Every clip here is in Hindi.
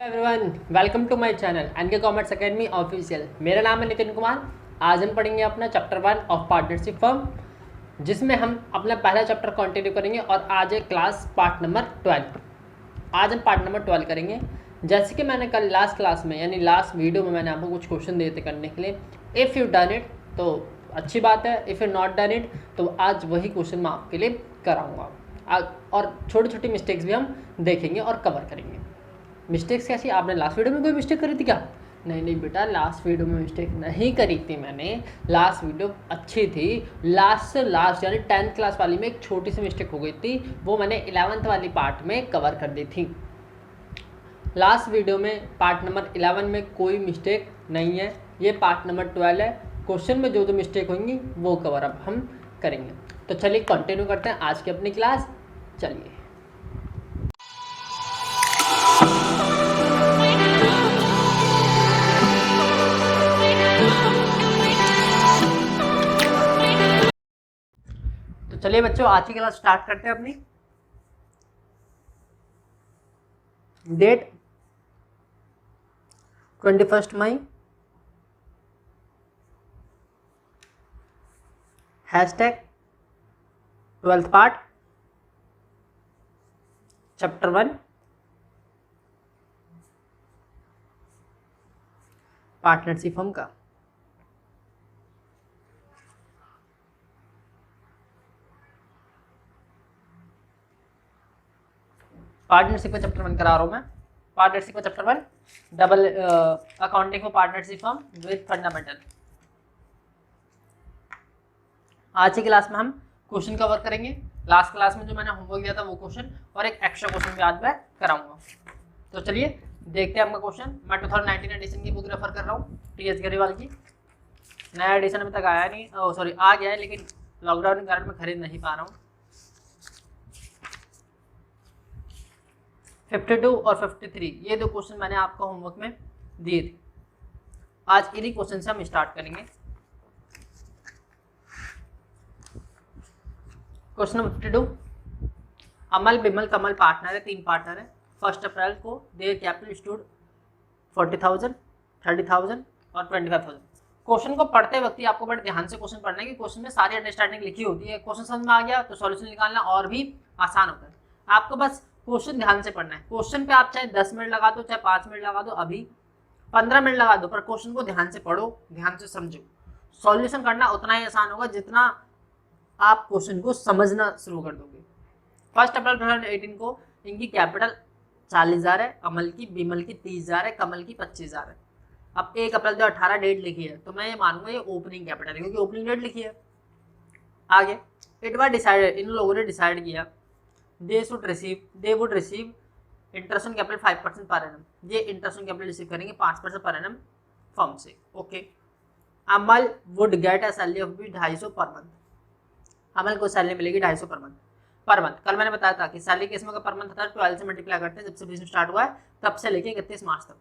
Everyone, welcome to my channel NK commerce academy official. मेरा नाम है नितिन कुमार। आज हम पढ़ेंगे अपना चैप्टर 1 ऑफ पार्टनरशिप फर्म, जिसमें हम अपना पहला चैप्टर कंटिन्यू करेंगे और आज है क्लास पार्ट नंबर 12। आज हम पार्ट नंबर 12 करेंगे। जैसे कि मैंने कल लास्ट क्लास में यानी लास्ट वीडियो में मैंने आपको कुछ क्वेश्चन दिए थे करने के लिए। इफ़ यू डन इट तो अच्छी बात है, if you not done it तो आज वही क्वेश्चन मैं आपके लिए कराऊँगा और छोटी छोटी मिस्टेक्स भी हम देखेंगे और कवर करेंगे। मिस्टेक्स कैसी? आपने लास्ट वीडियो में कोई मिस्टेक करी थी क्या? नहीं बेटा, लास्ट वीडियो में मिस्टेक नहीं करी थी मैंने। लास्ट वीडियो अच्छी थी। लास्ट से लास्ट यानी 10th क्लास वाली में एक छोटी सी मिस्टेक हो गई थी, वो मैंने 11th वाली पार्ट में कवर कर दी थी। लास्ट वीडियो में पार्ट नंबर 11 में कोई मिस्टेक नहीं है, ये पार्ट नंबर 12 है। क्वेश्चन में जो मिस्टेक होंगी वो कवर अप हम करेंगे। तो चलिए कंटिन्यू करते हैं आज की अपनी क्लास। चलिए चलिए बच्चों, आज की क्लास स्टार्ट करते हैं अपनी। डेट 21 मई, hashtag 12th part, chapter 1, partnership firm का। पार्टनरशिप का चैप्टर 1 करा रहा हूँ मैं। पार्टनरशिप का chapter 1, double accounting for partnership firm with fundamental. आज की क्लास में हम क्वेश्चन कवर करेंगे। लास्ट क्लास में जो मैंने होमवर्क दिया था वो क्वेश्चन और एक एक्स्ट्रा क्वेश्चन भी आज मैं कराऊंगा। तो चलिए देखते हैं आपका क्वेश्चन। मैं 2019 एडिशन की बुक रेफर कर रहा हूँ, टी.एस. गरेवाल की। नया एडिशन अभी तक आया नहीं, सॉरी आ गया है, लेकिन लॉकडाउन के कारण मैं खरीद नहीं पा रहा हूँ। 52 और 53 ये दो क्वेश्चन मैंने आपको होमवर्क में दिए थे। आज इन्हीं क्वेश्चन से हम स्टार्ट करेंगे। क्वेश्चन नंबर 52, अमल, बिमल, कमल पार्टनर है, 3 पार्टनर है। 1 अप्रैल को देयर कैपिटल स्टूड 40,000, 30,000 और 25,000। क्वेश्चन को पढ़ते वक्त आपको बड़े ध्यान से क्वेश्चन पढ़ना है कि क्वेश्चन में सारी अंडरस्टैंडिंग लिखी होती है। क्वेश्चन समझ में आ गया तो सॉल्यूशन निकालना और भी आसान होता है। आपको बस क्वेश्चन ध्यान से पढ़ना है। क्वेश्चन पे आप चाहे 10 मिनट लगा दो, चाहे 5 मिनट लगा दो, अभी 15 मिनट लगा दो, पर क्वेश्चन को ध्यान से पढ़ो, ध्यान से समझो। सॉल्यूशन करना उतना ही आसान होगा जितना आप क्वेश्चन को समझना शुरू कर दोगे। 1 अप्रैल 2018 को इनकी कैपिटल 40,000 है, अमल की, बिमल की 30,000 है, कमल की 25,000 है। अब 1 अप्रैल 2018 डेट लिखी है तो मैं ये मानूंगा ये ओपनिंग कैपिटल है, क्योंकि ओपनिंग डेट लिखी है। आगे इट वाज डिसाइडेड, इन लोगों ने डिसाइड किया, they would receive interest on capital 5% per annum. ये इंटरेस्ट ऑन कैपिटल रिसीव करेंगे 5% पर एनम फर्म से। Okay. Amal would get a salary of 250 per month. अमल को सैलरी मिलेगी 250 पर मंथ। कल मैंने बताया था कि सैलरी किस में पर मंथ था, 12 से मल्टीप्लाई करते हैं, जब से बिजनेस स्टार्ट हुआ है तब से लेके 31 मार्च तक।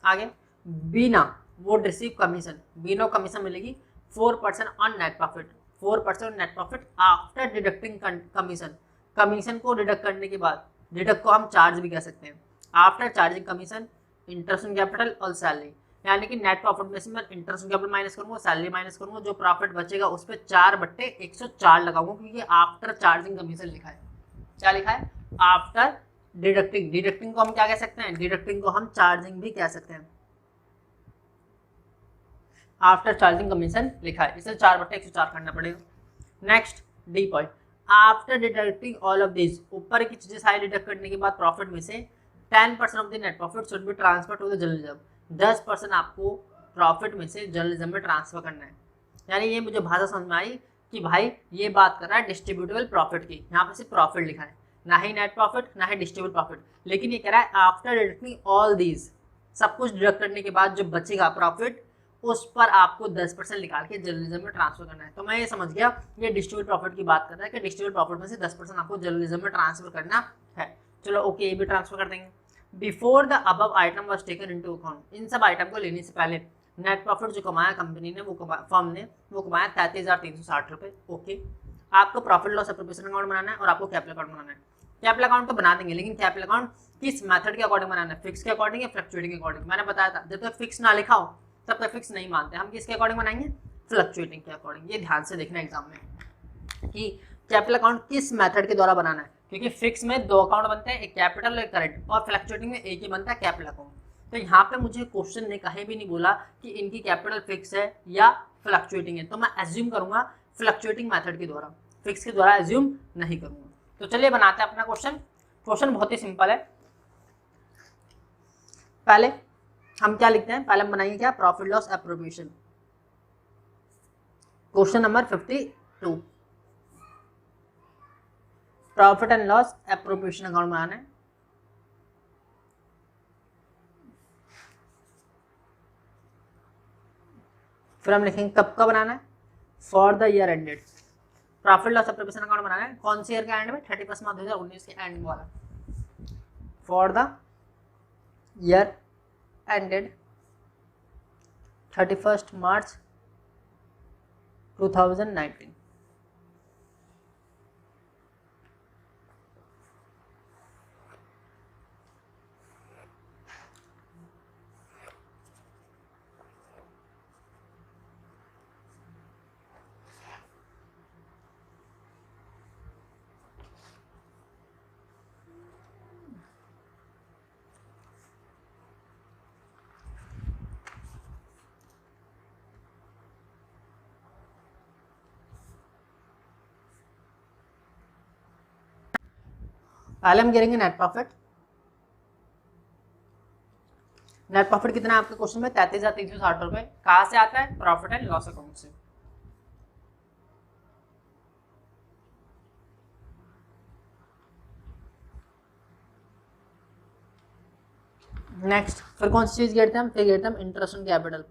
आगे बीना would receive commission, Bino commission मिलेगी 4% on net profit, 4% net profit after deducting commission. Commission को डिडक्ट करने के बाद, डिडक्ट को हम चार्ज भी कह सकते हैं, after charging commission, interest on capital और सैलरी। यानी कि नेट प्रॉफिट में से मैं इंटरेस्ट ऑन कैपिटल माइनस करूंगा, सैलरी माइनस करूंगा, जो प्रॉफिट बचेगा उस पर 4/104 लगाऊंगा, क्योंकि आफ्टर चार्जिंग कमीशन लिखा है। क्या लिखा है? After deducting. डिडक्टिंग को हम क्या कह सकते हैं? डिडक्टिंग को हम चार्जिंग भी कह सकते हैं। आफ्टर चार्जिंग कमीशन लिखा है, इसे 4/104 करना पड़ेगा। Next D point, after deducting all of this, ऊपर की चीजें सारी डिडक्ट करने के बाद प्रॉफिट में से 10% of the net profit should be transfer to the journalism. 10% आपको प्रॉफिट में से जर्नलिज्म में ट्रांसफर करना है। यानी ये मुझे भाषा समझ में आई कि भाई ये बात कर रहा है डिस्ट्रीब्यूटेबल प्रॉफिट की। यहाँ पे सिर्फ प्रॉफिट लिखा है, ना ही नेट प्रॉफिट ना ही डिस्ट्रीब्यूटेबल प्रॉफिट, लेकिन ये कह रहा है आफ्टर डिडक्टिंग ऑल दीज, सब कुछ डिडक्ट करने के बाद जो बचेगा प्रॉफिट उस पर आपको 10% निकाल के जर्नलिज्म में ट्रांसफर करना है। तो मैं ये समझ गया ये डिस्ट्रीब्यूट प्रॉफिट की बात कर रहा है कि डिस्ट्रीब्यूट प्रॉफिट में से 10% आपको जर्नलिज्म में ट्रांसफर करना है। चलो ओके, ये भी ट्रांसफर कर देंगे। Before the above item was taken into account, इन सब आइटम को लेने से पहले नेट प्रॉफिट जो कमाया कंपनी ने, वो फर्म ने वो कमाया 33,360 रुपये। ओके। आपको प्रॉफिट लॉस एप्रोप्रिएशन अकाउंट बनाना है और आपको कैपिटल अकाउंट बनाना है। कैपिटल अकाउंट तो बना देंगे, लेकिन कैपिटल अकाउंट किस मेथड के अकॉर्डिंग बनाना है, फिक्स के अकॉर्डिंग या फ्लक्चुएटिंग के अकॉर्डिंग। मैंने बताया था जब तक फिक्स ना लिखा हो तब तक फिक्स नहीं मानते हम, किसके अकॉर्डिंग बनाएंगे, फ्लक्चुएटिंग के अकॉर्डिंग। ये ध्यान से देखना एग्जाम में कि कैपिटल अकाउंट किस मेथड के द्वारा बनाना है, क्योंकि फिक्स में 2 अकाउंट बनते हैं, एक कैपिटल और एक करंट, और फ्लक्चुएटिंग में एक ही बनता है कैपिटल अकाउंट। तो यहाँ पे मुझे क्वेश्चन ने कहीं भी नहीं बोला कि इनकी कैपिटल फिक्स है या फ्लक्चुएटिंग है, तो मैं एज्यूम करूंगा फ्लक्चुएटिंग मेथड के द्वारा, फिक्स के द्वारा एज्यूम नहीं करूंगा। तो चलिए बनाते हैं अपना क्वेश्चन। क्वेश्चन बहुत ही सिंपल है। पहले हम क्या लिखते हैं, पहले हम बनाएंगे क्या, profit loss appropriation. Question number 52, profit and loss appropriation account बनाना है। फिर हम लिखेंगे कब का बनाना है, for the year ended. Profit loss appropriation account बनाना है कौन से ईयर के एंड में, 31 मार्च 2019 के एंड वाला, फॉर द ईयर एंडेड 31 मार्च 2019। पहले हम गिरेंगे नेट प्रॉफिट। नेट प्रॉफिट कितना है आपके क्वेश्चन में, 33,360 रुपए। कहां से आता है, प्रॉफिट एंड लॉस अकाउंट से। नेक्स्ट फिर कौन सी चीज गिरते हैं हम, फिर गिरते हैं हम interest on capital.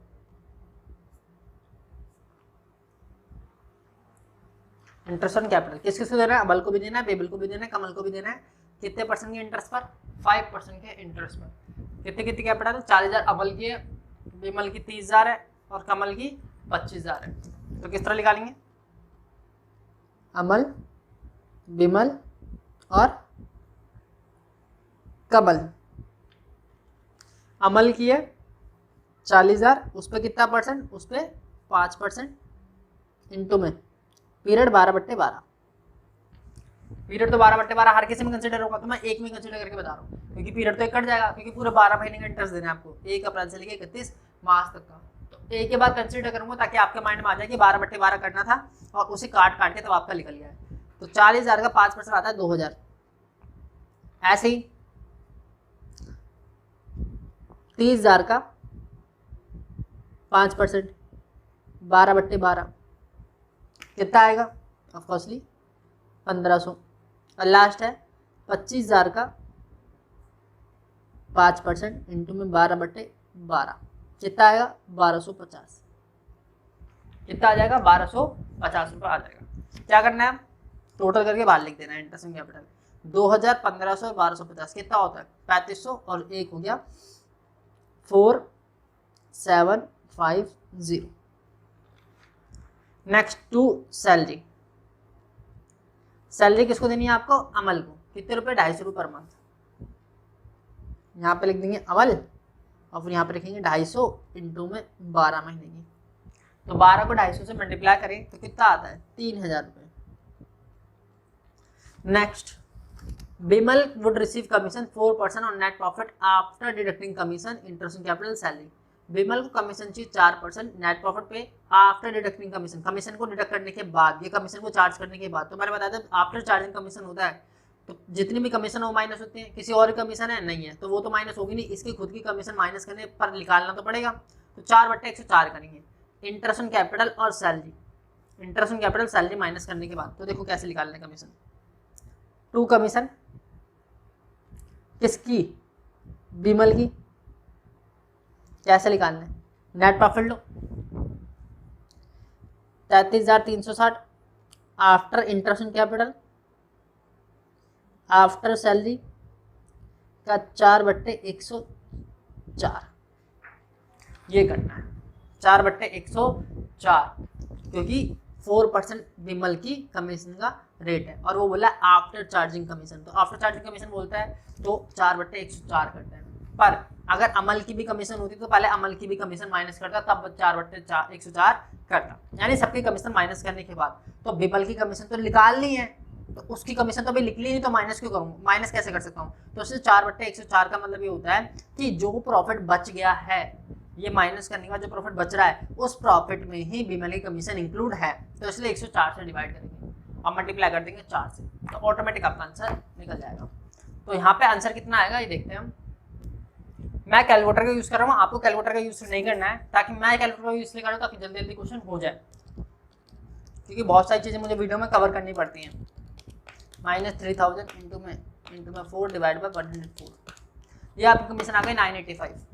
Interest on capital किस किस को देना है, अबल को भी देना है, बेबल को भी देना है, कमल को भी देना है। कितने परसेंट के इंटरेस्ट पर, 5% के इंटरेस्ट पर। कितने कितने कैपिटल, 40,000 अबल की है, बेमल की 30,000 है और कमल की 25,000 है। तो किस तरह निकालेंगे, अमल, बिमल और कमल। अमल की है 40,000, उस पर कितना परसेंट, उस पर 5% इंटू में पीरियड 12/12। पीरियड तो 12/12 हर किसी में कंसिडर होगा, तो मैं एक में कंसिडर करके बता रहा हूँ, क्योंकि पीरियड तो एक कट जाएगा, क्योंकि पूरे 12 महीने का इंटरेस्ट देना है आपको, 1 अप्रैल से लेकर 31 मार्च तक का। तो एक के बाद कंसिडर करूंगा ताकि आपके माइंड में आ जाए कि 12/12 करना था और उसे काट के तब आपका निकल गया है। तो 40,000 का 5% आता है 2,000। ऐसे ही 30,000 का 5% 12/12 कितना आएगा, ऑफकोर्सली 1,500। और लास्ट है 25,000 का 5% इंटू में 12/12 कितना आएगा, 1,250। कितना आ जाएगा, 1,250 रुपये आ जाएगा। क्या करना है, टोटल करके बाहर लिख देना है। इंटरेस्ट ऑन कैपिटल 2,000, 1,500 और 1,250 कितना होता है, 3,500 और एक हो गया 4,750। Next to salary. सैलरी किसको देनी है आपको, अमल को। कितने रुपए, 250 रुपये पर मंथ। यहाँ पे लिख देंगे अमल और फिर यहाँ पे लिखेंगे 250 इंटू में 12 महीने की। तो 12 को 250 से मल्टीप्लाई करें तो कितना आता है, 3,000 रुपये। Next, Bimal would receive commission 4% on net profit after deducting commission, interest on capital, salary. Bimal को कमीशन चाहिए 4% नेट प्रॉफिट पे आफ्टर डिडक्टिंग कमीशन, कमीशन को डिडक्ट करने के बाद, ये कमीशन को चार्ज करने के बाद। तो मैंने बताया था आफ्टर चार्जिंग कमीशन होता है, तो जितनी भी कमीशन वो माइनस होती है। किसी और कमीशन है नहीं है तो वो तो माइनस होगी नहीं, इसकी खुद की कमीशन माइनस करने पर निकालना तो पड़ेगा। तो 4/104 करेंगे इंटरेस्ट ऑन कैपिटल और salary. Interest on capital salary minus करने के बाद तो देखो कैसे निकालना है कमीशन। 2 कमीशन किसकी, बिमल की। कैसे निकालना है, net profit low 33,360 after interest on capital after salary का 4/104। ये करना है 4/104, क्योंकि 4% बिमल की कमीशन का रेट है और वो बोला आफ्टर चार्जिंग कमीशन। तो आफ्टर चार्जिंग कमीशन बोलता है तो 4/104 करते हैं। पर अगर अमल की भी कमीशन होती तो पहले अमल की भी कमीशन माइनस करता तब 4/104 करता, यानी सबकी कमीशन माइनस करने के बाद। तो बिमल की कमीशन तो निकालनी है तो उसकी कमीशन तो अभी निकली नहीं, तो माइनस क्यों करूँ, माइनस कैसे कर सकता हूँ। तो इससे 4/104 का मतलब ये होता है कि जो प्रॉफिट बच गया है, ये माइनस करने के बाद जो प्रॉफिट बच रहा है उस प्रॉफिट में ही बिमल की कमीशन इंक्लूड है, तो इसलिए 104 से डिवाइड करेंगे और मल्टीप्लाई कर देंगे 4 से, तो ऑटोमेटिक आपका आंसर निकल जाएगा। तो यहाँ पे आंसर कितना आएगा ये देखते हैं हम। मैं कैलकुलेटर का यूज कर रहा हूँ, आपको कैलकुलेटर का यूज नहीं करना है, ताकि मैं कैलकुलेटर का यूज नहीं कर रहा हूँ ताकि जल्दी जल्दी क्वेश्चन हो जाए, क्योंकि बहुत सारी चीजें मुझे वीडियो में कवर करनी पड़ती हैं। -3000 इंटू में 4 डिवाइड बाई 104, ये आपकी कमीशन आ गई 985।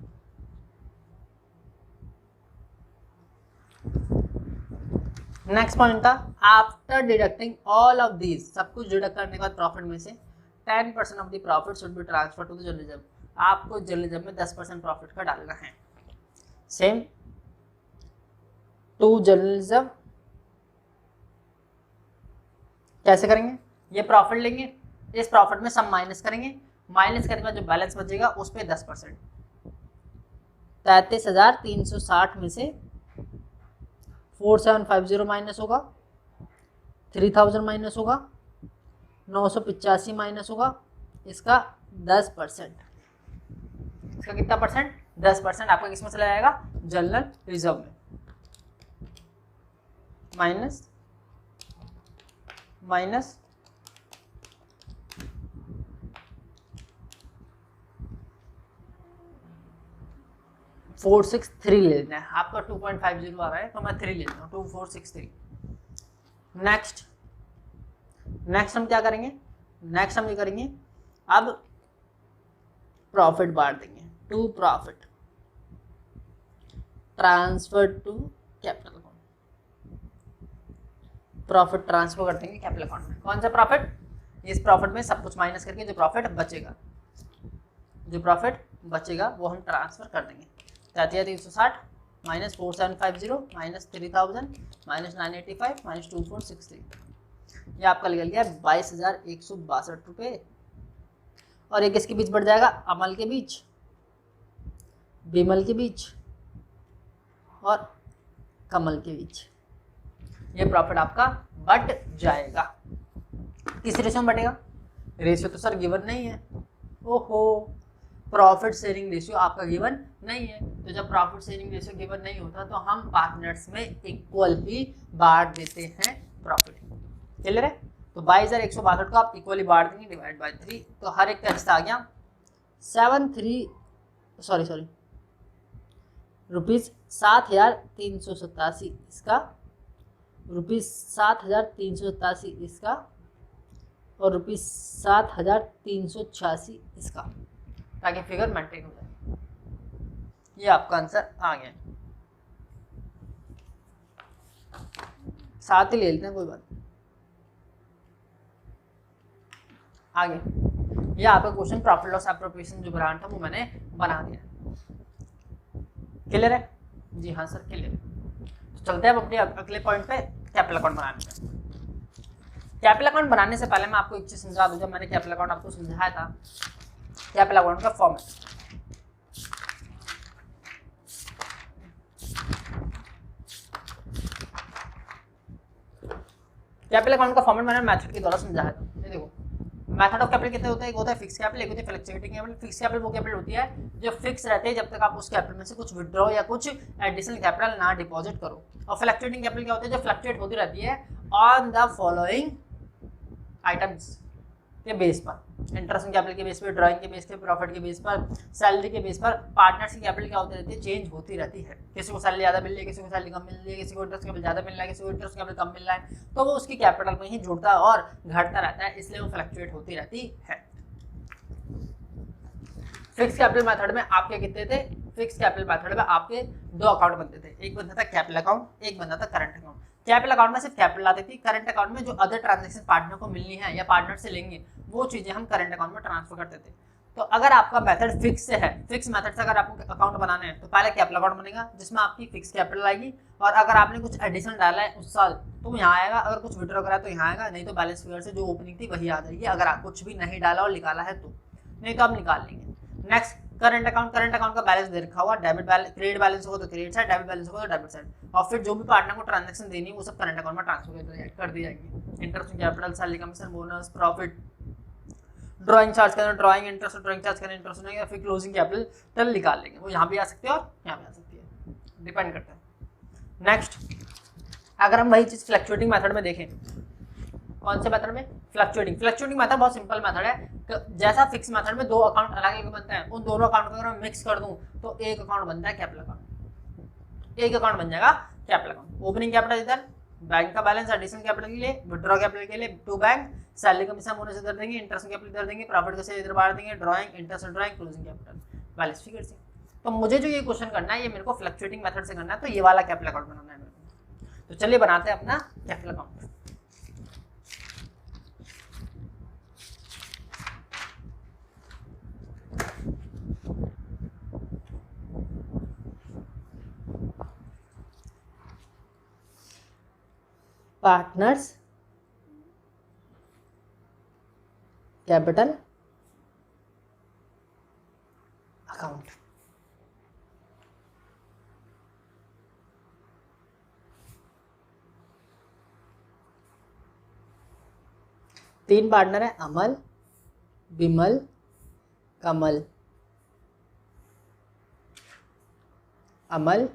नेक्स्ट पॉइंट था after deducting all of these, सब कुछ डिडक्ट करने के बाद प्रॉफिट में से 10% of the profit should be transfer to the journalism. आपको जर्नलिज्म में 10% प्रॉफिट का डालना है। सेम टू जर्नलिज्म कैसे करेंगे, ये प्रॉफिट लेंगे, इस प्रॉफिट में सब माइनस करेंगे, माइनस करने के बाद जो बैलेंस बचेगा उस पर 10%, 33,360 में से 4750 माइनस होगा, 3000 माइनस होगा, 985 माइनस होगा, इसका 10%, इसका कितना परसेंट, 10% आपका किसमें चला जाएगा, जनरल रिजर्व में, माइनस 463 ले लेना है, आपका 2.50 आ रहा है तो मैं 3 ले लेता हूँ, 2463। नेक्स्ट हम क्या करेंगे, नेक्स्ट हम ये करेंगे, अब प्रॉफिट बांट देंगे to profit transfer to capital account, profit transfer कर देंगे कैपिटल अकाउंट में। कौन सा प्रॉफिट, इस प्रॉफिट में सब कुछ माइनस करके जो प्रॉफिट बचेगा वो हम ट्रांसफर कर देंगे। 33,360 माइनस 4750 माइनस 3000 माइनस 985 माइनस 2463, ये आपका निकल गया 22,162 रुपये। और ये किसके बीच बढ़ जाएगा, अमल के बीच, बिमल के बीच और कमल के बीच, ये प्रॉफिट आपका बढ़ जाएगा। किस रेशियो में बढ़ेगा, रेशियो तो सर गिवन नहीं है, ओहो प्रॉफिट शेयरिंग रेशियो आपका गिवन नहीं है। तो जब प्रॉफिट शेयरिंग रेशियो गिवन नहीं होता तो हम पार्टनर्स में इक्वल ही बांट देते हैं प्रॉफिट, क्लियर है। तो 22,162 को आप इक्वली बांट देंगे डिवाइड बाय 3, तो हर एक का हिस्सा आ गया रुपीज़ 7,387 इसका, रुपीज़ 7,387 इसका और रुपीज़ 7,386 इसका, ताकि फिगर मेंटेन हो जाए। ये आपका आंसर आ गया, साथ ही ले लेते हैं कोई बात आगे। ये आपका क्वेश्चन प्रॉफिट लॉस एप्रोप्रिएशन जो बनाना था वो मैंने बना दिया, क्लियर है जी, हाँ सर क्लियर है। तो चलते हैं अब अपने अगले पॉइंट पे, कैपिटल अकाउंट बनाने पे। कैपिटल अकाउंट बनाने से पहले मैं आपको एक चीज समझा दूं, जब मैंने कैपिटल अकाउंट आपको समझाया था, कैपिटल अकाउंट का फॉर्मेट, कैपिटल अकाउंट का फॉर्मेट मैंने मेथड के द्वारा समझाया था। ये देखो मेथड ऑफ कैपिटल कितने होते हैं, एक होता है फिक्स कैपिटल, एक होती है फ्लक्चुएटिंग कैपिटल। फिक्स कैपिटल वो कैपिटल होती है जो फिक्स रहते हैं जब तक आप उस कैपिटल में से कुछ विड्रॉ या कुछ एडिशनल कैपिटल ना डिपॉजिट करो। और फ्लक्चुएटिंग कैपिटल क्या होती है, जो फ्लक्चुएट होती रहती है ऑन द फॉलोइंग आइटम्स के बेस पर, इंटरेस्ट कैपिटल के बेस पर, ड्राइंग के बेस पर, प्रॉफिट के बेस पर, सैलरी के बेस पर। पार्टनर्स की कैपिटल क्या होती रहती है, चेंज होती रहती है, किसी को सैलरी ज़्यादा मिल रही है, किसी को सैलरी कम मिल रही है, किसी को इंटरेस्ट कैपिटल ज़्यादा मिल रहा है, किसी को इंटरेस्ट कैपिटल कम मिल रहा है, तो वो उसकी कैपिटल में ही जुड़ता है और घटता रहता है, इसलिए वो फ्लक्चुएट होती रहती है। फिक्स कैपिटल मेथड में आपके कितने थे, फिक्स कैपिटल मेथड में आपके 2 अकाउंट बनते थे, एक बनता था कैपिटल अकाउंट, एक बनता था करंट अकाउंट। कैपिटल अकाउंट में सिर्फ कैपिटल आती थी, करंट अकाउंट में जो अदर ट्रांजैक्शन पार्टनर को मिलनी है या पार्टनर से लेंगे वो चीजें हम करंट अकाउंट में ट्रांसफर करते थे। तो अगर आपका मेथड फिक्स से है, फिक्स मेथड से अगर आपको अकाउंट बनाना है तो पहले कैपिटल अकाउंट बनेगा जिसमें आपकी फिक्स कैपिटल आएगी, और अगर आपने कुछ एडिशनल डाला है उस साल तो यहाँ आएगा, अगर कुछ विड्रॉ करा तो यहाँ आएगा, नहीं तो बैलेंस फिगर से जो ओपनिंग थी वही आ जाएगी, अगर आप कुछ भी नहीं डाला और निकाला है तो, नहीं तो आप निकाल लेंगे। नेक्स्ट करंट अकाउंट का बैलेंस दे रखा होगा, डेबिट बैलेंस, क्रेडिट बैलेंस होगा तो क्रेडिट साइड, डेबिट बैलेंस होगा तो डेबिट साइड, और फिर जो भी पार्टनर को ट्रांजैक्शन देनी है वो सब करंट अकाउंट में ट्रांसफर कर दी जाएगी। Interest capital, salary commission, bonus, profit, drawing charge करना, ड्राइंग इंटरेस्ट, ड्राइंग चार्ज करना, इंटरेस्ट नहीं, या फिर क्लोजिंग कैपिटल निकाल लेंगे, वो यहाँ भी आ सकती है और यहाँ भी आ सकती है, डिपेंड करता है। नेक्स्ट अगर हम वही चीज फ्लक्चुएटिंग मेथड में देखें, कौन से मेथड में, फ्लक्चुएटिंग मेथड बहुत सिंपल मेथड है, जैसा फिक्स मेथड में दो अकाउंट अलग अलग बनते हैं, उन दोनों अकाउंट को अगर मैं मिक्स कर दूं तो एक अकाउंट बनता है कैपिटल अकाउंट, एक अकाउंट बन जाएगा कैपिटल अकाउंट। ओपनिंग कैपिटल इधर, बैंक का बैलेंस एडिशनल कैपिटल के लिए, विड्रॉ कैपिटल के लिए to bank, salary commission bonus इधर देंगे, इंटरेस्ट कैपिटल इधर देंगे, प्रॉफिट कैसे इधर बाहर देंगे, drawing interest drawing, closing capital, balance figure से। तो मुझे जो ये क्वेश्चन करना है ये मेरे को फ्लक्चुएटिंग मेथड से करना है, तो ये वाला कैपिटल अकाउंट बनाना है मेरे को। तो चलिए बनाते हैं अपना capital account. Partners capital account, तीन पार्टनर है, अमल, विमल, कमल, अमल,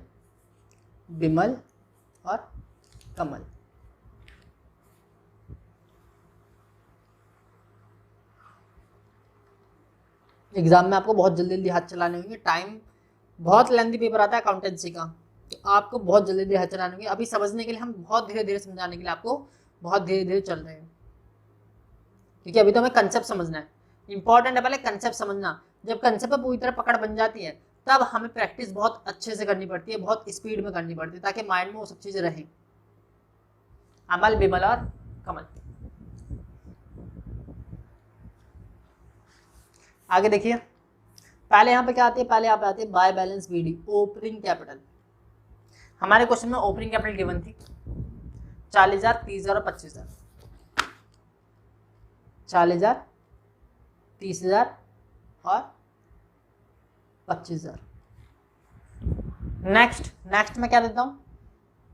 विमल और कमल। एग्जाम में आपको बहुत जल्दी जल्दी हाथ चलाने होंगे, टाइम बहुत लेंथी पेपर आता है अकाउंटेंसी का, तो आपको बहुत जल्दी जल्दी हाथ चलाने होंगे। अभी समझने के लिए हम बहुत धीरे धीरे समझाने के लिए आपको बहुत धीरे धीरे चल रहे हैं, क्योंकि अभी तो हमें कंसेप्ट समझना है, इंपॉर्टेंट है पहले कंसेप्ट समझना। जब कंसेप्ट पर पूरी तरह पकड़ बन जाती है तब हमें प्रैक्टिस बहुत अच्छे से करनी पड़ती है, बहुत स्पीड में करनी पड़ती है, ताकि माइंड में वो सब चीजें रहें। अमल, विमल और कमल। आगे देखिए, पहले यहाँ पे क्या आती है, पहले यहाँ पे आती है by balance BD, opening capital. हमारे क्वेश्चन में ओपनिंग कैपिटल गिवन थी 40,000, 30,000 और 25,000, 40,000, 30,000 और 25,000। नेक्स्ट मैं क्या देता हूँ,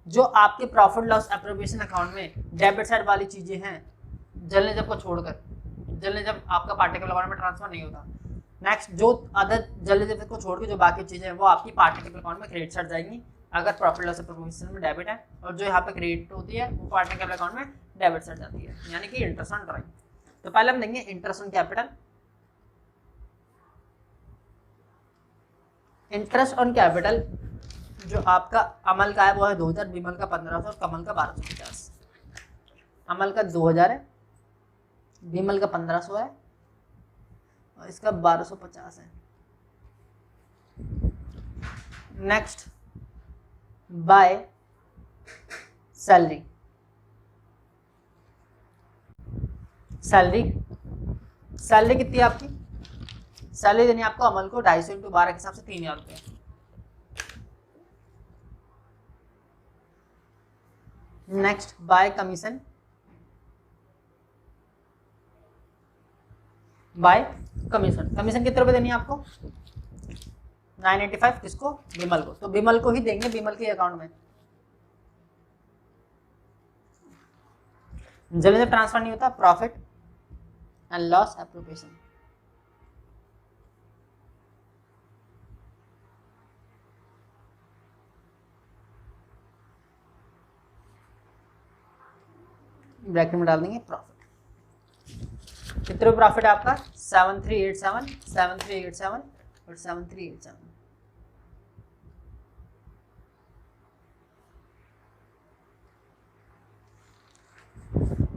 जो आपके प्रॉफिट लॉस एप्रोप्रिएशन अकाउंट में डेबिट साइड वाली चीजें हैं, जल निजम को छोड़कर, जल निजम आपका पार्टिकुलर अकाउंट में ट्रांसफर नहीं होता। नेक्स्ट जो अदर जल निजम को छोड़ के जो बाकी चीजें हैं वो आपकी पार्टिकुलर अकाउंट में क्रेडिट साइड जाएंगी, अगर प्रॉफिट लॉस एप्रोप्रिएशन में डेबिट है, और जो यहाँ पे क्रेडिट होती है वो पार्टिकुलर अकाउंट में डेबिट साइड जाती है, यानी कि इंटरेस्ट ऑन ड्राइंग। तो पहले हम देंगे interest on capital. Interest on capital जो आपका अमल का है वो है 2,000, विमल का 1,500 और कमल का 1,250। अमल का 2,000 है, विमल का 1,500 है और इसका 1,250 है। नेक्स्ट बाय सैलरी, सैलरी कितनी है आपकी, सैलरी देनी है आपको अमल को 250 × 12 के हिसाब से 3,000 रुपये। नेक्स्ट बाय कमीशन, कमीशन कितने रुपए देनी है आपको, 985। किसको, विमल को, तो विमल को ही देंगे, विमल के अकाउंट में। जल्दी से ट्रांसफर नहीं होता, profit and loss appropriation. Bracket में डाल देंगे प्रॉफिट। कितने प्रॉफिट है आपका, 7387, 7387 और 7387।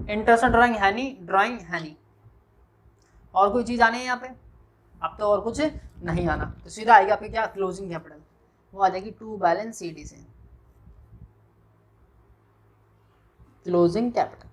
इंटरेस्ट ड्राइंग है नहीं, और कोई चीज आनी है यहाँ पे, अब तो और कुछ नहीं आना, तो सीधा आएगा आपके क्या, क्लोजिंग कैपिटल, वो आ जाएगी टू बैलेंस सीडी से, क्लोजिंग कैपिटल।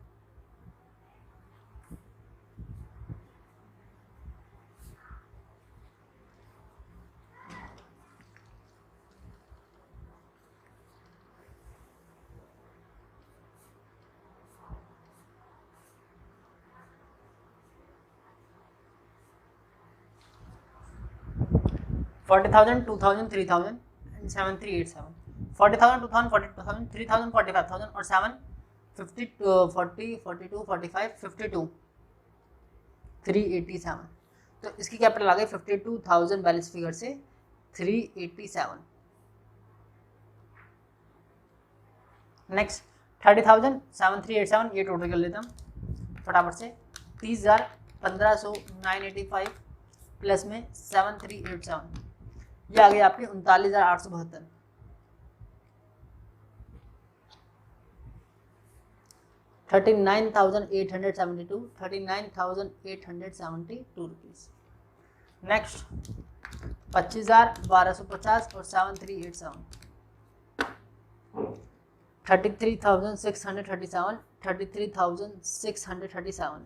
40,000, 2,000, 3,000 एंड 7,387. 40,000, 2,000, 42,000, 3,000, 45,000 और 7, 50, 40, 42, 45, 52, 387. तो इसकी कैपिटल आ गई 52,000 बैलेंस फिगर से 387. नेक्स्ट 30,000, 7,387. ये टोटल कर लेता हूँ फटाफट से. 30,000, 1,500, 985 प्लस में 7,387. ये आ गई आपकी 39,872. 39,872, 39,872 रुपीज. नेक्स्ट 25,1250 और 7,387. 33,637, 33,637.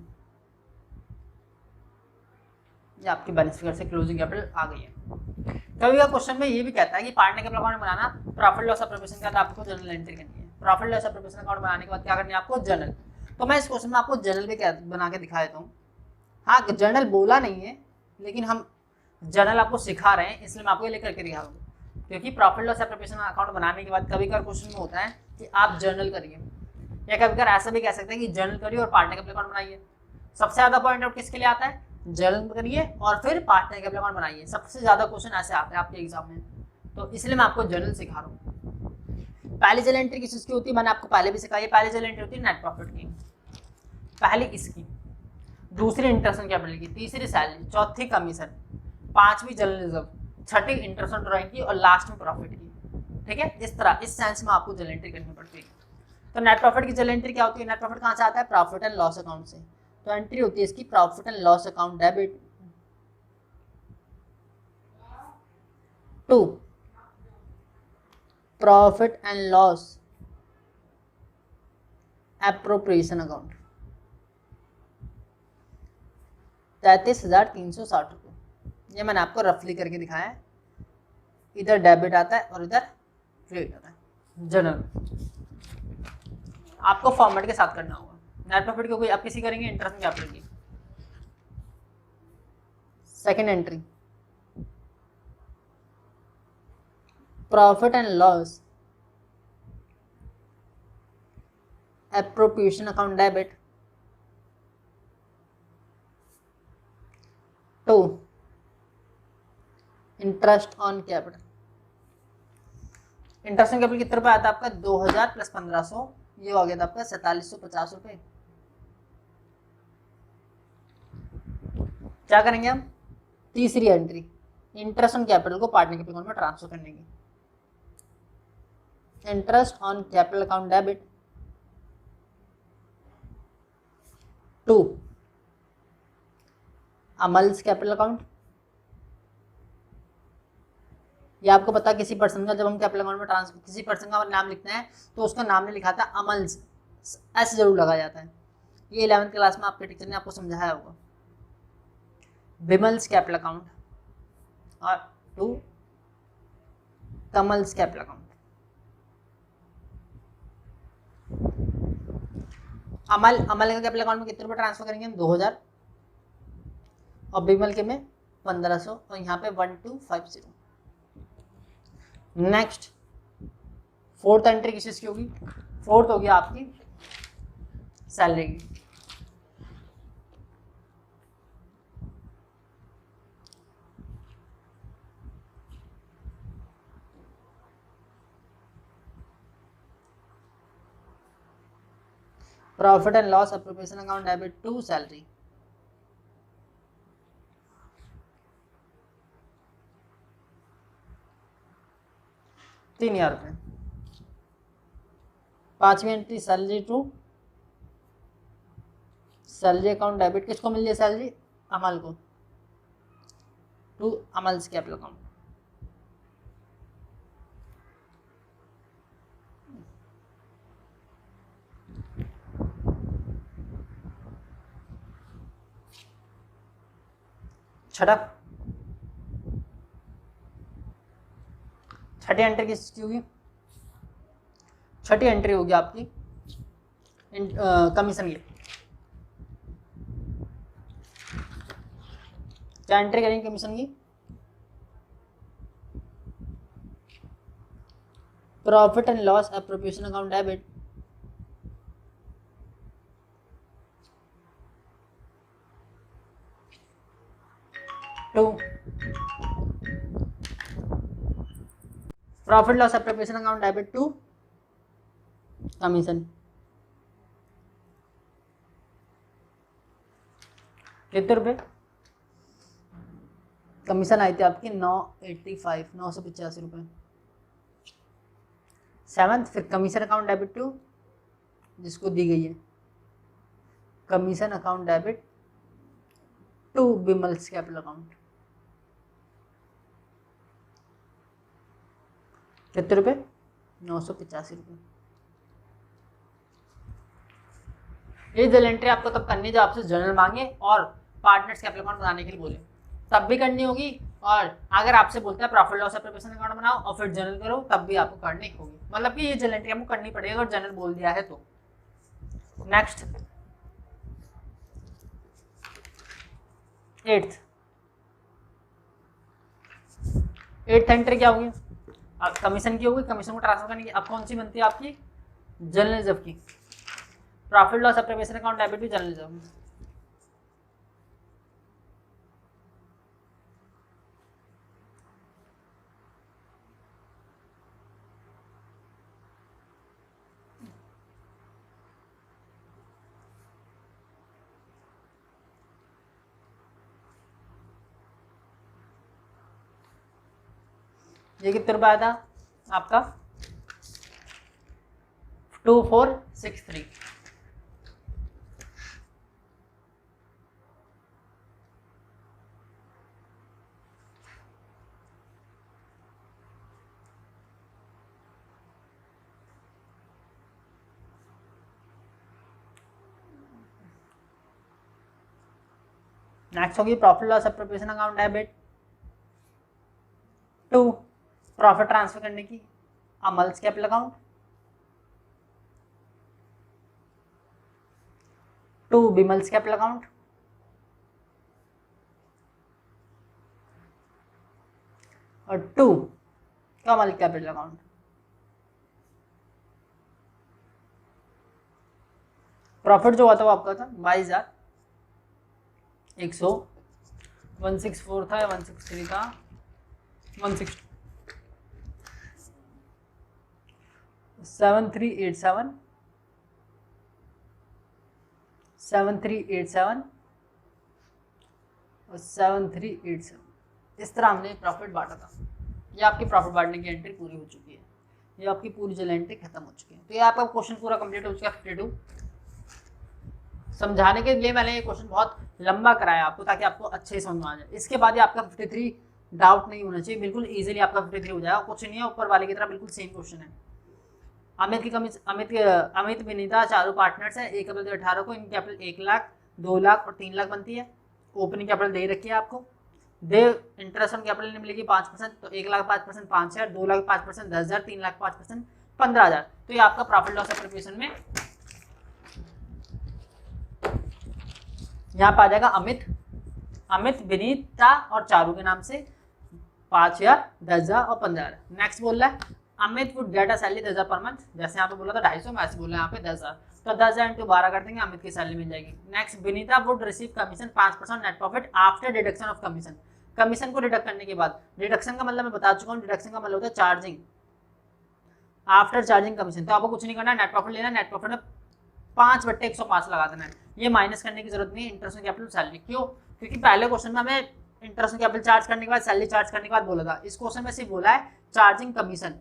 ये आपकी बैलेंस फिगर से क्लोजिंग कैपिटल आ गई है. कभी का क्वेश्चन में ये भी कहता है कि पार्टनर कैपिटल अकाउंट बनाना, प्रॉफिट लॉस प्रिपरेशन के बाद आपको जर्नल एंट्री करनी है. प्रॉफिट लॉस प्रिपरेशन अकाउंट बनाने के बाद क्या करनी है आपको? जर्नल. तो मैं इस क्वेश्चन में आपको जर्नल भी बना के दिखा देता हूँ. हाँ, जर्नल बोला नहीं है लेकिन हम जर्नल आपको सिखा रहे हैं, इसलिए मैं आपको ये लेकर के दिखा दूँ. क्योंकि प्रॉफिट लॉस प्रिपरेशन अकाउंट बनाने के बाद कभी कभी क्वेश्चन में होता है कि आप जर्नल करिए, या कभी कभी ऐसा भी कह सकते हैं कि जर्नल करिए और पार्टनर कैपिटल अकाउंट बनाइए. सबसे ज्यादा पॉइंट आउट किसके लिए आता है? जर्नल करिए और फिर पार्टनर कैपिटल अकाउंट बनाइए. सबसे ज्यादा क्वेश्चन ऐसे आते हैं आपके एग्जाम में, तो इसलिए मैं आपको जर्नल सिखा रहा हूँ. पहली जर्नल एंट्री किस चीज की होती है? मैंने आपको पहले भी सिखाई है. पहली जर्नल एंट्री होती है नेट प्रॉफिट की, पहली इसकी, दूसरी इंटरेस्ट ऑन कैपिटल की, तीसरी सैलरी, चौथी कमीशन, पांचवी general reserve, Chhathi interest on drawing की और लास्ट में प्रॉफिट की. ठीक है, इस तरह इस सेंस में आपको जर्नल एंट्री करनी पड़ती है. तो नेट प्रॉफिट की जर्नल एंट्री क्या होती है? नेट प्रॉफिट कहाँ से आता है? प्रॉफिट एंड लॉस अकाउंट से. तो एंट्री होती है इसकी profit and loss account debit to profit and loss appropriation account 33,360 रुपये. ये मैंने आपको रफली करके दिखाया है. इधर डेबिट आता है और इधर क्रेडिट आता है. जनरल आपको फॉर्मेट के साथ करना होगा. नेट प्रॉफिट की कोई आप किसी करेंगे इंटरेस्ट कैपिटल की. Second entry profit and loss appropriation account debit to interest on capital. Interest on capital कितने रुपए आता है आपका? 2,000 प्लस 1,500, ये हो गया था आपका 4,750 रुपये. क्या करेंगे हम? तीसरी एंट्री इंटरेस्ट ऑन कैपिटल को पार्टनर कैपिटल अकाउंट में ट्रांसफर करने की. Interest on capital account debit to Amal's capital account. ये आपको पता है किसी पर्सन का जब हम कैपिटल अकाउंट में ट्रांसफर, किसी पर्सन का नाम लिखते हैं तो उसका नाम नहीं लिखा था अमल्स, एस जरूर लगाया जाता है. ये 11th क्लास में आपके टीचर ने आपको समझाया होगा. बिमल्स कैपिटल अकाउंट और टू कमल्स कैपिटल अकाउंट. अमल का कैपिटल अकाउंट में कितने रुपए ट्रांसफर करेंगे हम? 2,000 और बिमल के में 1,500 और यहाँ पे 1,250. नेक्स्ट फोर्थ एंट्री किस चीज की होगी? फोर्थ होगी आपकी सैलरी की. Profit and loss appropriation account debit to salary. ₹3,000. पांचवी entry salary to salary account debit. किसको मिल रही है सैलरी? अमल को, टू अमल्स कैपिटल अकाउंट. छठी एंट्री किसकी होगी? छठी एंट्री होगी आपकी कमीशन की. क्या एंट्री करेंगे कमीशन की? Profit and loss appropriation account debit to profit loss appropriation account debit to commission. कितने रुपए कमीशन आई थी आपकी? 985 रुपये। सेवंथ फिर कमीशन अकाउंट डेबिट टू जिसको दी गई है commission account debit to Bimal's capital account. कितने रुपए? 985 रुपये। ये जर्नल एंट्री आपको तब करनी जब आपसे जर्नल मांगे और पार्टनर्स कैपिटल अकाउंट बनाने के लिए बोले, तब भी करनी होगी। और अगर आपसे बोलता है प्रॉफिट लॉस एप्रोप्रिएशन अकाउंट बनाओ और फिर जर्नल करो, तब भी आपको करनी होगी। मतलब कि ये जर्नल एंट्री आपको करनी पड़ेगी और जर्नल बोल दिया है तो। नेक्स्ट एट्थ एंट्री क्या होगी? अब कमीशन की होगी, कमीशन को ट्रांसफर करने की। अब कौन सी बनती है आपकी? जर्नल रिजर्व की। Profit loss appropriation account debit भी जर्नल रिजर्व। ये कितने रुपये आया था आपका? 2463। नेक्स्ट होगी profit loss appropriation account debit to profit transfer करने की Amal's capital account to Bimal's capital account और to Kamal capital account. Profit जो हुआ था वो आपका था 22,100। 164 था, 163 था, 160 7387 7387 और 7387। इस तरह हमने प्रॉफिट बांटा था। ये आपकी प्रॉफिट बांटने की एंट्री पूरी हो चुकी है। ये आपकी पूरी जल एंट्री खत्म हो चुकी है। तो ये आपका क्वेश्चन पूरा कंप्लीट हो चुका है 52। समझाने के लिए मैंने ये क्वेश्चन बहुत लंबा कराया आपको ताकि आपको अच्छे से समझ में आ जाए। इसके बाद ये आपका 53 डाउट नहीं होना चाहिए, बिल्कुल इजीली आपका 53 हो जाएगा। कुछ नहीं है, ऊपर वाले की तरह बिल्कुल सेम क्वेश्चन है। अमित विनीता चारों पार्टनर्स है। 1 अप्रैल 2018 को इनकी कैपिटल 1 लाख, 2 लाख और 3 लाख बनती है। ओपनिंग कैपिटल दे रखी है आपको। दे इंटरेस्ट ऑन कैपिटल ने मिलेगी 5%, तो 1 लाख 5%, 5,000, 2 लाख 5%, 10,000, 3 लाख 5%, 15,000। तो ये आपका प्रॉफिट लॉस एप्रोप्रिएशन में यहाँ पे आ जाएगा अमित विनीता और चारू के नाम से 5,000, 10,000 और 15,000। नेक्स्ट बोल रहा है Amit would get a salary 10,000 per month. जैसे यहाँ पे बोला था 250, मैं ऐसे बोल रहा है यहाँ पे 10,000, तो 10,000 इंटू 12 कर देंगे, अमित की सैलरी मिल जाएगी। Next Vinita would receive commission 5% net profit after deduction of commission. Commission को डिडक्ट करने के बाद, डिडक्शन का मतलब मैं बता चुका हूँ, डिडक्शन का मतलब होता है चार्जिंग, आफ्टर चार्जिंग कमीशन। तो आपको कुछ नहीं करना, नेट प्रॉफिट लेना, नेट प्रॉफिट में 5/105 लगा देना है। ये माइनस करने की जरूरत नहीं है इंटरेस्ट ऑन कैपिटल सैलरी। क्यों? क्योंकि पहले क्वेश्चन में हमें इंटरेस्ट ऑन कैपिटल चार्ज करने के बाद सैलरी चार्ज करने के बाद बोला था। इस क्वेश्चन में सिर्फ बोला है charging commission,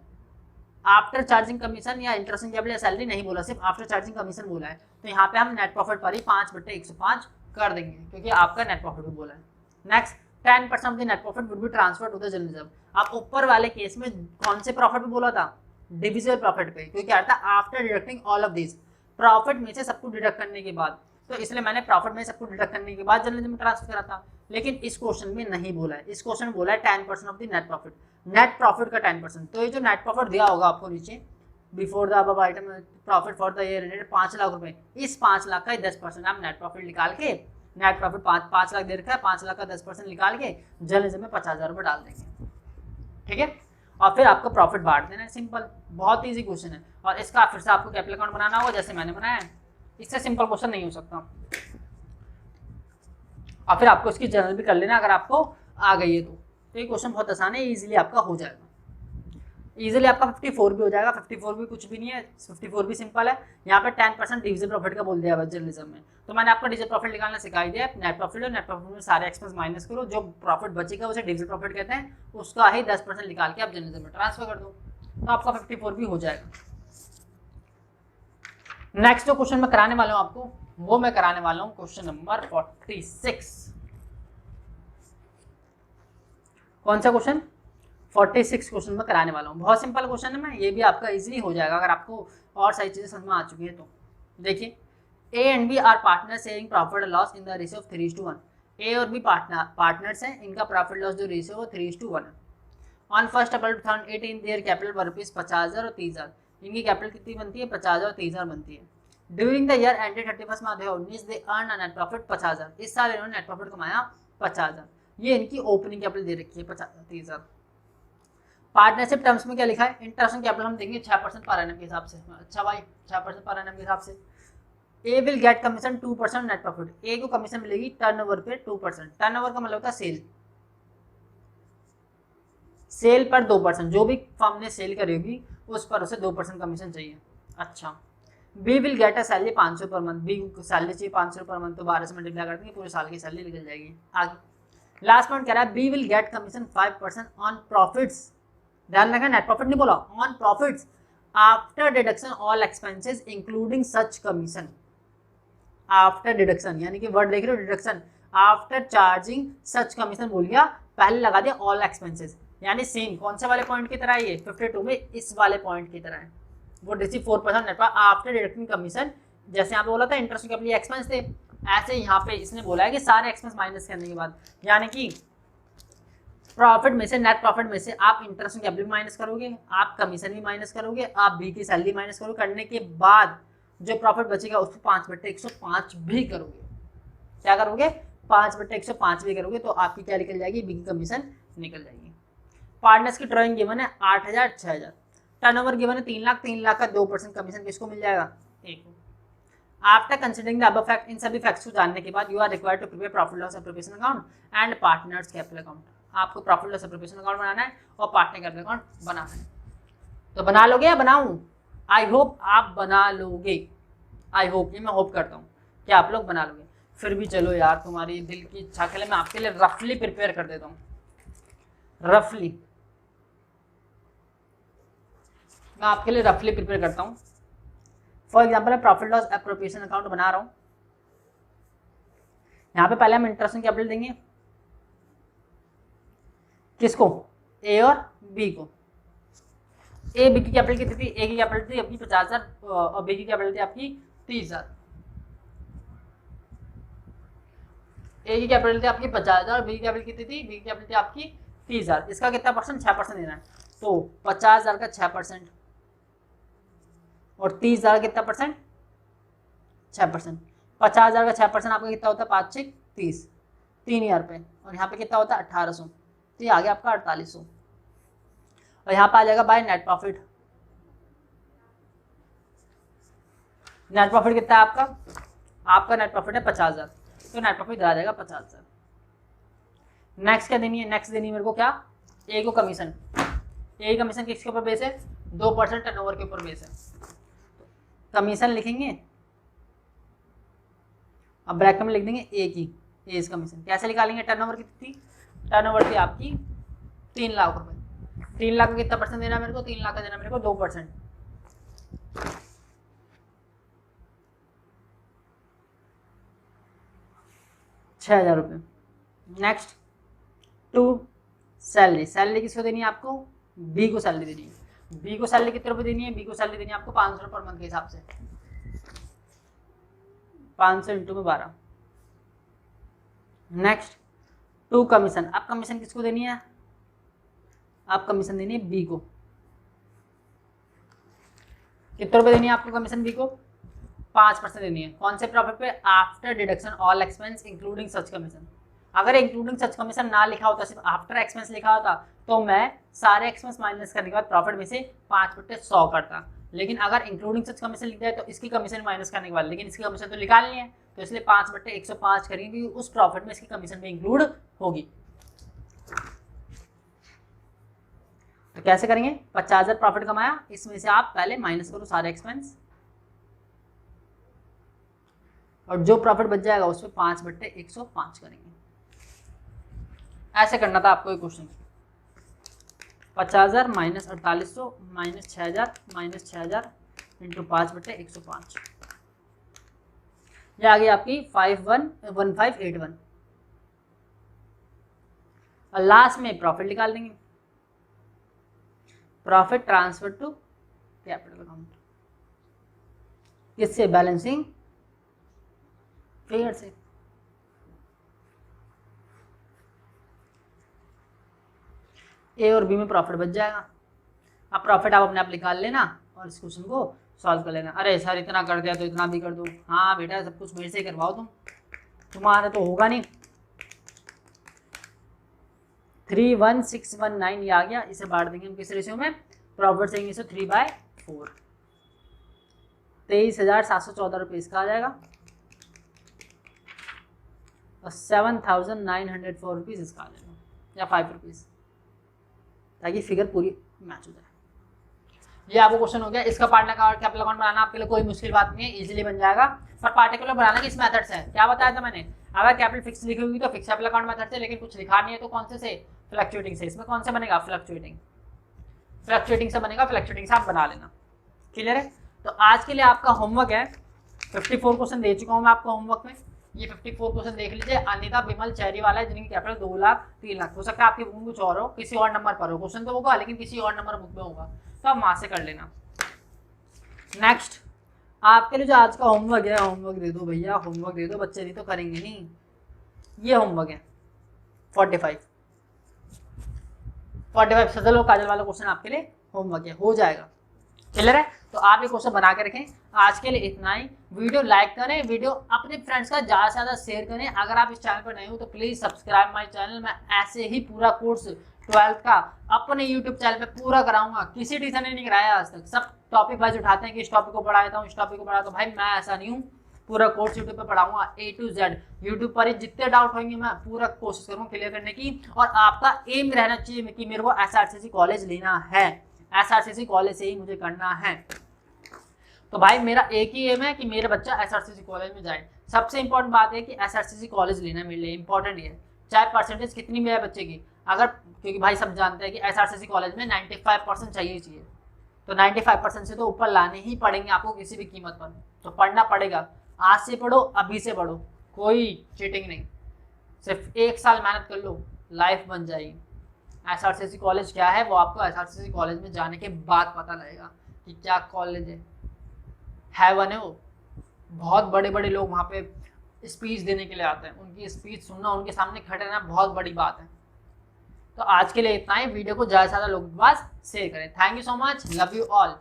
after charging commission या इंटरेस्ट ऑन कैपिटल या सैलरी नहीं बोला, सिर्फ आफ्टर चार्जिंग कमीशन बोला है। तो यहाँ पे हम नेट प्रॉफिट पर ही 5/105 कर देंगे क्योंकि आपका नेट प्रॉफिट भी बोला है। Next 10% of the net profit would be transfer to the general reserve. आप ऊपर वाले केस में कौन से प्रॉफिट पे बोला था? डिविजिबल प्रॉफिट पे, क्योंकि क्या था after deducting all of this, profit में से सब कुछ डिडक्ट करने के बाद। तो इसलिए मैंने प्रॉफिट में सब कुछ डिडक्ट करने के बाद जनरल में ट्रांसफर करा था। लेकिन इस क्वेश्चन में नहीं बोला है, इस क्वेश्चन में बोला है 10% of the net profit, net profit का 10%। तो ये जो नेट प्रॉफिट दिया होगा आपको नीचे before the above item profit for the year ended 5 lakh रुपए, इस 5 लाख का 10% आप नेट प्रॉफिट निकाल के, नेट प्रॉफिट 5 लाख दे रखा है, 5 लाख का 10% निकाल के जनरल में 50,000 रुपये डाल देंगे। ठीक है, और फिर आपको प्रॉफिट बांट देना है, सिंपल, बहुत ईजी क्वेश्चन है। और इसका फिर से आपको कैपिटल अकाउंट बनाना होगा जैसे मैंने बनाया है, इससे सिंपल क्वेश्चन नहीं हो सकता। और फिर आपको इसकी जर्नल भी कर लेना अगर आपको आ गई है तो ये क्वेश्चन बहुत आसान है, इजीली आपका हो जाएगा। इजीली आपका 54 भी हो जाएगा, 54 भी कुछ भी नहीं है, 54 भी सिंपल है। यहाँ पे 10% डिविजन प्रॉफिट का बोल दिया है जर्नलिज्म में, तो मैंने आपको डिविजन प्रॉफिट निकालना सिखा दिया है। नेट प्रॉफिट और नेट प्रॉफिट में सारे एक्सपेंस माइनस करो, जो प्रॉफिट बचेगा उसे डिविजन प्रॉफिट कहते हैं, उसका ही 10% निकाल के आप जर्नलिज्म में ट्रांसफर कर दो, तो आपका 54 भी हो जाएगा। नेक्स्ट जो क्वेश्चन मैं कराने वाला हूँ आपको, वो मैं कराने वाला हूँ क्वेश्चन नंबर 46। कौन सा क्वेश्चन? 46 क्वेश्चन में कराने वाला हूँ। बहुत सिंपल क्वेश्चन है, मैं ये भी आपका इजीली हो जाएगा अगर आपको और सारी चीजें समझ में आ चुकी है तो। देखिए, A and B are partner sharing profit और loss in the ratio of 3:1। A और बी पार्टनर्स हैं, इनका प्रॉफिट लॉस जो रेशियो है वो 3:1 है। On 1 April 2018 their capital rupees 50,000 और 30,000। इनकी कैपिटल कितनी बनती है? 50,000 और 30,000 बनती है। During the year ended 31 March 2019 they earn net profit 50,000। इस साल इन्होंने नेट प्रॉफिट कमाया 50,000। ये इनकी ओपनिंग कैपिटल दे रखी है 30,000। पार्टनरशिप टर्म्स में क्या लिखा है? इंटरेस्ट ऑन कैपिटल हम देंगे 6% पर एनम के हिसाब से। अच्छा भाई, 6% पर एनम के हिसाब से। A will get commission 2% net profit. A को कमीशन मिलेगी टर्नओवर पे 2%। टर्नओवर का मतलब होता है सेल, सेल पर 2%, जो भी फर्म ने सेल करी होगी उस पर उसे 2% कमीशन चाहिए। अच्छा, B will get a salary 500 per month. B को सैलरी चाहिए 500 पर मंथ, तो 12 से मल्टीप्लाई कर देंगे, पूरे साल की सैलरी निकल जाएगी। आगे लास्ट पॉइंट कह रहा है B will get commission 5% on profits. ध्यान रखना, नेट प्रॉफिट नहीं बोला, on profits after deduction all expenses including such commission. After deduction यानी कि वर्ड देख रहे हो, deduction, after charging such commission बोल गया, पहले लगा दिया ऑल एक्सपेंसेस, यानी सेम कौन से वाले पॉइंट की तरह है ये 52 में, इस वाले पॉइंट की तरह है। वो receive 4% net profit after deducting commission. जैसे यहाँ पे बोला था इंटरेस्ट के एक्सपेंस थे, ऐसे यहाँ पे इसने बोला है कि सारे एक्सपेंस माइनस करने के बाद, यानी कि प्रॉफिट में से, नेट प्रॉफिट में से आप इंटरेस्ट कैपिटल भी माइनस करोगे, आप कमीशन भी माइनस करोगे, आप बी की सैलरी माइनस करोगे, करने के बाद जो प्रॉफिट बचेगा उसको 5/105 भी करोगे। क्या करोगे? 5/105 भी करोगे, तो आपकी क्या निकल जाएगी? बी की कमीशन निकल जाएगी। पार्टनर्स की ड्रॉइंग गिवन है 8,000 6,000। टर्नओवर गिवन है 3 लाख, 3 लाख का 2% कमीशन किसको मिल जाएगा? एक को। After considering the above fact, इन सभी फैक्ट्स को जानने के बाद you are required to prepare profit loss appropriation account and partners capital account. आपको प्रॉफिट लॉस एप्रोप्रिएशन अकाउंट बनाना है और पार्टनर कैपिटल अकाउंट बनाना है। तो बना लोगे या बनाऊं? आई होप आप बना लोगे, आई होप, ये मैं होप करता हूँ कि आप लोग बना लोगे। फिर भी चलो यार, तुम्हारी दिल की इच्छा के लिए मैं आपके लिए रफली प्रिपेयर कर देता हूँ। रफली मैं आपके लिए रफली प्रिपेयर करता हूँ। फॉर एग्जाम्पल मैं प्रॉफिट लॉस एप्रोप्रिएशन अकाउंट बना रहा हूँ। यहाँ पे पहले हम इंटरेस्ट ऑन कैपिटल देंगे, किसको? ए और बी को। ए बी की कैपिटल कितनी थी? ए की कैपिटल थी आपकी 50,000 और बी की कैपिटल थी आपकी 30,000। ए की कैपिटल थी आपकी 50,000 और बी की कैपिटल कितनी थी? बी की कैपिटल थी आपकी 30,000। इसका कितना परसेंट? 6% देना है, तो 50,000 का 6% और 30,000 कितना परसेंट? 6%। 50,000 का 6% आपका कितना होता है? 5 6 30, 3,000 रुपये, और यहाँ पे कितना होता है? 1,800, तो ये आ गया आपका 4,800। और यहाँ पे आ जाएगा by net profit. Net profit कितना है आपका? आपका नेट प्रॉफिट है 50,000, तो नेट प्रॉफिट आ जाएगा 50,000। नेक्स्ट क्या देनी है? नेक्स्ट देनी है मेरे को क्या? ए को कमीशन। ए कमीशन किसके ऊपर बेस है? 2% टर्नओवर के ऊपर बेस है। कमीशन लिखेंगे, अब ब्रैकेट में लिख देंगे ए की, ए इस कमीशन। कैसे निकालेंगे? टर्नओवर कितनी थी? टर्नओवर थी आपकी 3 लाख रुपए। 3 लाख का कितना परसेंट देना मेरे को? 3 लाख का देना मेरे को 2%, 6,000 रुपये। Next to salary. सैलरी किसको देनी है आपको? बी को सैलरी देनी है। बी को सैलरी कितने रुपए देनी है? बी को सैलरी देनी है आपको 500 पर मंथ के हिसाब से, 500 इंटू में 12। Next to commission. अब कमीशन किसको देनी है? आप कमीशन देनी है बी को। कितने रुपए देनी है आपको कमीशन बी को? 5% देनी है। कौन से प्रॉफिट पे? After deduction all expense including such commission. अगर इंक्लूडिंग सच कमीशन ना लिखा होता, सिर्फ आफ्टर एक्सपेंस लिखा होता, तो मैं सारे एक्सपेंस माइनस करने के बाद प्रॉफिट में से 5/100 करता। लेकिन अगर इंक्लूडिंग सच कमीशन लिख दिया तो इसकी कमीशन माइनस करने के बाद, लेकिन इसकी कमीशन तो निकालनी है, तो इसलिए 5/105 करेंगे, उस प्रॉफिट में इसकी कमीशन भी इंक्लूड होगी। तो कैसे करेंगे? 50,000 प्रॉफिट कमाया, इसमें से आप पहले माइनस करो सारे एक्सपेंस, और जो प्रॉफिट बच जाएगा उसमें 5/105 करेंगे। ऐसे करना था आपको ये क्वेश्चन। 50,000 माइनस 4800 माइनस 6,000 इंटू 5/105, ये आ गई आपकी 511581। और लास्ट में प्रॉफिट निकाल देंगे, profit transfer to capital account, किससे? बैलेंसिंग फिगर से। ए और बी में प्रॉफिट बच जाएगा। अब प्रॉफिट आप अपने आप निकाल लेना और इस क्वेश्चन को सॉल्व कर लेना। अरे सर इतना कर दिया तो इतना भी कर दो। हाँ बेटा सब कुछ मेरे से करवाओ, तुम्हारा तो होगा नहीं। 31619 ये आ गया। इसे बांट देंगे हम किस रेशियो में? Profit saying ratio 3/4। 23,714 रुपये इसका आ जाएगा और 7,904 रुपीज़ इसका आ जाएगा, या 5 रुपीज़, ताकि फिगर पूरी मैच हो जाए। ये आपको क्वेश्चन हो गया। इसका पार्टनर का कैपिटल अकाउंट बनाना आपके लिए कोई मुश्किल बात नहीं है, इजीली बन जाएगा। पर पार्टिकुलर बनाना किस मेथड से है, क्या बताया था मैंने? अगर कैपिटल फिक्स लिखी होगी तो फिक्स कैपिटल अकाउंट मेथड से, लेकिन कुछ लिखा नहीं है तो कौन से फ्लक्चुएटिंग से। इसमें कौन से बनेगा? फ्लक्चुएटिंग से बनेगा, फ्लक्चुएटिंग से आप बना लेना। क्लियर है? तो आज के लिए आपका होमवर्क है 54 क्वेश्चन दे चुका हूँ मैं आपको होमवर्क में। ये 54 क्वेश्चन देख लीजिए। अनिता बिमल चेरी वाला है, जिनकी कैपिटल 2 लाख 3 लाख। हो सकता है आपकी बुक में कुछ और हो, किसी और नंबर पर हो, क्वेश्चन तो होगा लेकिन किसी और नंबर बुक में होगा, तो आप वहां से कर लेना। नेक्स्ट आपके लिए जो आज का होमवर्क है, होमवर्क दे दो भैया, होमवर्क दे दो, बच्चे नहीं तो करेंगे नहीं। ये होमवर्क है 45 सजल और काजल वाला क्वेश्चन आपके लिए होमवर्क है, हो जाएगा। क्लियर है? तो आप ये क्वेश्चन बना के रखें। आज के लिए इतना ही। वीडियो लाइक करें, वीडियो अपने फ्रेंड्स का ज़्यादा से ज़्यादा शेयर करें। अगर आप इस चैनल पर नए हो तो प्लीज़ सब्सक्राइब माय चैनल। मैं ऐसे ही पूरा कोर्स 12th का अपने यूट्यूब चैनल पे पूरा कराऊंगा। किसी टीचर ने नहीं कराया आज तक। सब टॉपिक वाइज उठाते हैं कि इस टॉपिक को पढ़ाता हूँ, इस टॉपिक को पढ़ाता हूँ। भाई मैं ऐसा नहीं हूँ, पूरा कोर्स यूट्यूब पे पढ़ाऊंगा A to Z। यूट्यूब पर ही जितने डाउट होंगे मैं पूरा कोशिश करूँगा क्लियर करने की। और आपका एम रहना चाहिए कि मेरे को SRCC कॉलेज लेना है, SRCC कॉलेज से ही मुझे करना है। तो भाई मेरा एक ही एम है कि मेरा बच्चा SRCC कॉलेज में जाए। सबसे इंपॉर्टेंट बात है कि SRCC कॉलेज लेना मेरे लिए इंपॉर्टेंट है, चाहे परसेंटेज कितनी भी है बच्चे की। अगर क्योंकि भाई सब जानते हैं कि SRCC कॉलेज में 95% चाहिए, तो 95% से तो ऊपर लाने ही पड़ेंगे आपको किसी भी कीमत पर। तो पढ़ना पड़ेगा, आज से पढ़ो, अभी से पढ़ो, कोई चीटिंग नहीं। सिर्फ 1 साल मेहनत कर लो, लाइफ बन जाएगी। SRCC कॉलेज क्या है वो आपको SRCC कॉलेज में जाने के बाद पता लगेगा कि क्या कॉलेज है। हैवन है वो। बहुत बड़े बड़े लोग वहाँ पे स्पीच देने के लिए आते हैं, उनकी स्पीच सुनना, उनके सामने खड़े रहना बहुत बड़ी बात है। तो आज के लिए इतना ही। वीडियो को ज़्यादा से ज़्यादा लोगों के पास शेयर करें। Thank you so much, love you all.